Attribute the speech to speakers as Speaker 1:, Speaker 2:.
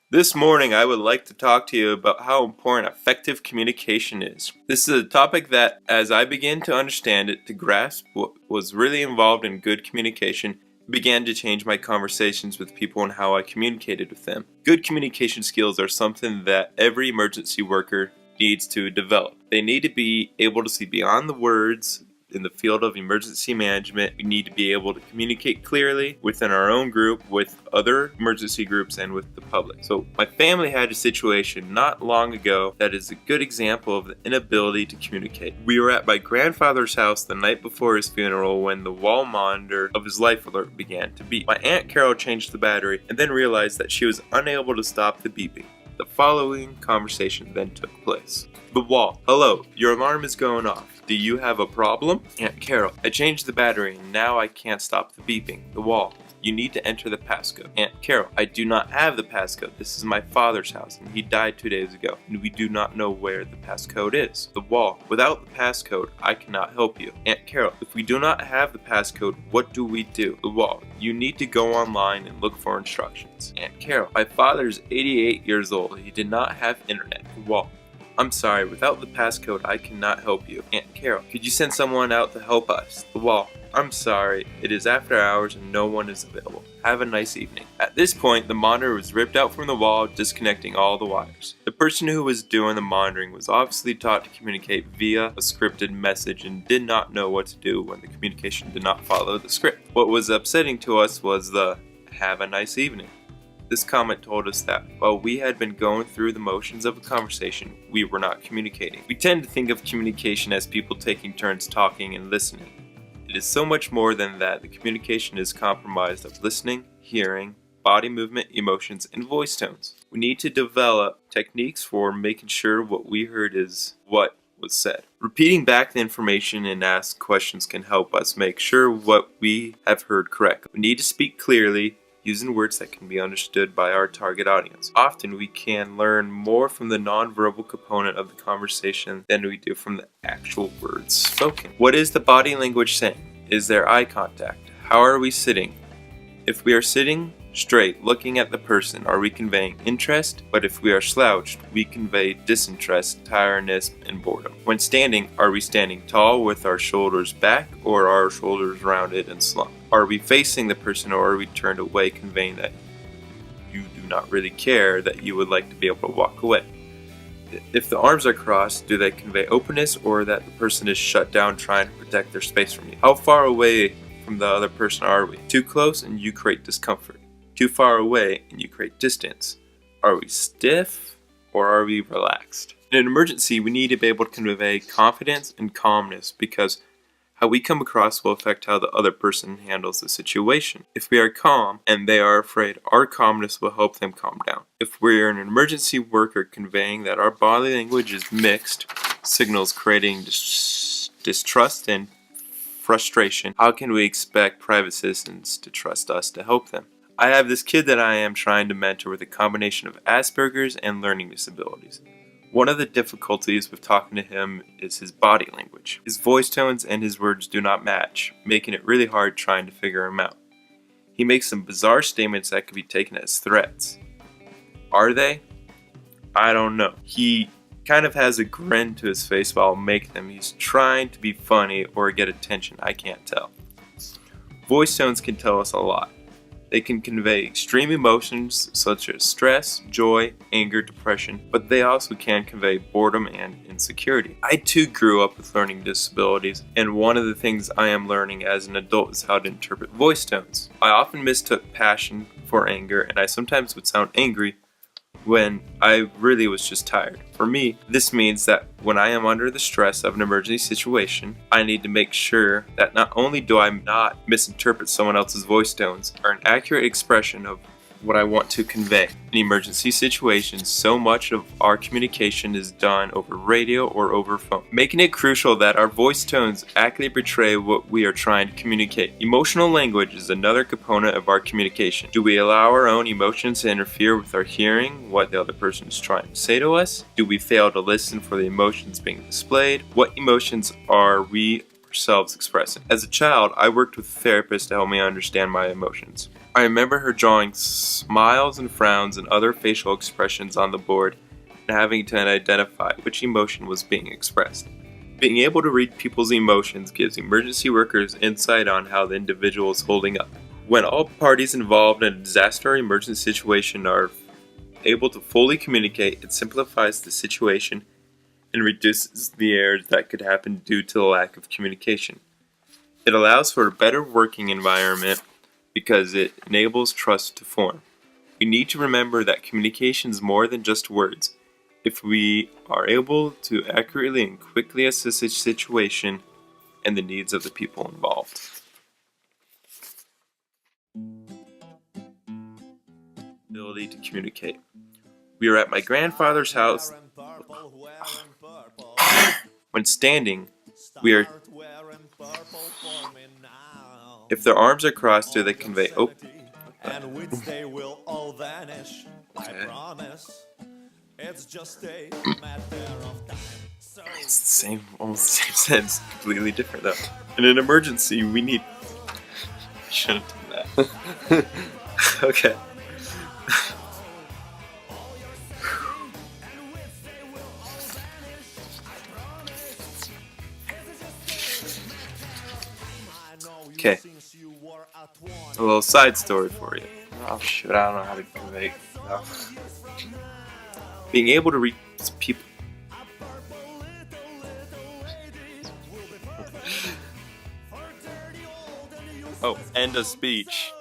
Speaker 1: This morning, I would like to talk to you about how important effective communication is. This is a topic that, as I began to understand it, to grasp what was really involved in good communication, began to change my conversations with people and how I communicated with them. Good communication skills are something that every emergency worker needs to develop. They need to be able to see beyond the words. In the field of emergency management, we need to be able to communicate clearly within our own group, with other emergency groups, and with the public. So my family had a situation not long ago that is a good example of the inability to communicate. We were at my grandfather's house the night before his funeral when the wall monitor of his life alert began to beep. My Aunt Carol changed the battery and then realized that she was unable to stop the beeping. The following conversation then took place. The wall. Hello, your alarm is going off. Do you have a problem? Aunt Carol. I changed the battery and now I can't stop the beeping. The wall. You need to enter the passcode. Aunt Carol. I do not have the passcode. This is my father's house and he died 2 days ago and we do not know where the passcode is. The wall. Without the passcode, I cannot help you. Aunt Carol. If we do not have the passcode, what do we do? The wall. You need to go online and look for instructions. Aunt Carol. My father is 88 years old. He did not have internet. The wall. I'm sorry, without the passcode, I cannot help you. Aunt Carol, could you send someone out to help us? The wall. I'm sorry, it is after hours and no one is available. Have a nice evening. At this point, the monitor was ripped out from the wall, disconnecting all the wires. The person who was doing the monitoring was obviously taught to communicate via a scripted message and did not know what to do when the communication did not follow the script. What was upsetting to us was the "have a nice evening." This comment told us that while we had been going through the motions of a conversation, we were not communicating. We tend to think of communication as people taking turns talking and listening. It is so much more than that. The communication is comprised of listening, hearing, body movement, emotions, and voice tones. We need to develop techniques for making sure what we heard is what was said. Repeating back the information and ask questions can help us make sure what we have heard correct. We need to speak clearly, using words that can be understood by our target audience. Often we can learn more from the nonverbal component of the conversation than we do from the actual words spoken. What is the body language saying? Is there eye contact? How are we sitting? If we are sitting straight, looking at the person, are we conveying interest? But if we are slouched, we convey disinterest, tiredness, and boredom. When standing, are we standing tall with our shoulders back or our shoulders rounded and slumped? Are we facing the person or are we turned away, conveying that you do not really care, that you would like to be able to walk away? If the arms are crossed, do they convey openness or that the person is shut down trying to protect their space from you? How far away from the other person are we? Too close and you create discomfort. Too far away and you create distance. Are we stiff or are we relaxed? In an emergency, we need to be able to convey confidence and calmness because how we come across will affect how the other person handles the situation. If we are calm and they are afraid, our calmness will help them calm down. If we are an emergency worker conveying that our body language is mixed, signals creating distrust and frustration, how can we expect private citizens to trust us to help them? I have this kid that I am trying to mentor with a combination of Asperger's and learning disabilities. One of the difficulties with talking to him is his body language. His voice tones and his words do not match, making it really hard trying to figure him out. He makes some bizarre statements that could be taken as threats. Are they? I don't know. He kind of has a grin to his face while making them. He's trying to be funny or get attention, I can't tell. Voice tones can tell us a lot. They can convey extreme emotions such as stress, joy, anger, depression, but they also can convey boredom and insecurity. I too grew up with learning disabilities, and one of the things I am learning as an adult is how to interpret voice tones. I often mistook passion for anger, and I sometimes would sound angry when I really was just tired. For me, this means that when I am under the stress of an emergency situation, I need to make sure that not only do I not misinterpret someone else's voice tones, are an accurate expression of what I want to convey. In emergency situations, so much of our communication is done over radio or over phone, making it crucial that our voice tones accurately portray what we are trying to communicate. Emotional language is another component of our communication. Do we allow our own emotions to interfere with our hearing what the other person is trying to say to us? Do we fail to listen for the emotions being displayed? What emotions are we ourselves expressing? As a child, I worked with a therapist to help me understand my emotions. I remember her drawing smiles and frowns and other facial expressions on the board and having to identify which emotion was being expressed. Being able to read people's emotions gives emergency workers insight on how the individual is holding up. When all parties involved in a disaster or emergency situation are able to fully communicate, it simplifies the situation and reduces the errors that could happen due to the lack of communication. It allows for a better working environment because it enables trust to form. We need to remember that communication is more than just words. If we are able to accurately and quickly assess a situation and the needs of the people involved. Ability to communicate. We are at my grandfather's house. When standing, we are. If their arms are crossed, do they convey?
Speaker 2: And with they will all vanish. I promise. It's just a matter of time. So
Speaker 1: It's the same, almost the same sense, completely different though. In an emergency, we need. Shouldn't have done that. Okay. Okay. A little side story for you.
Speaker 3: Oh shoot, I don't know how to convey. No.
Speaker 1: Being able to read people. Oh, end of speech.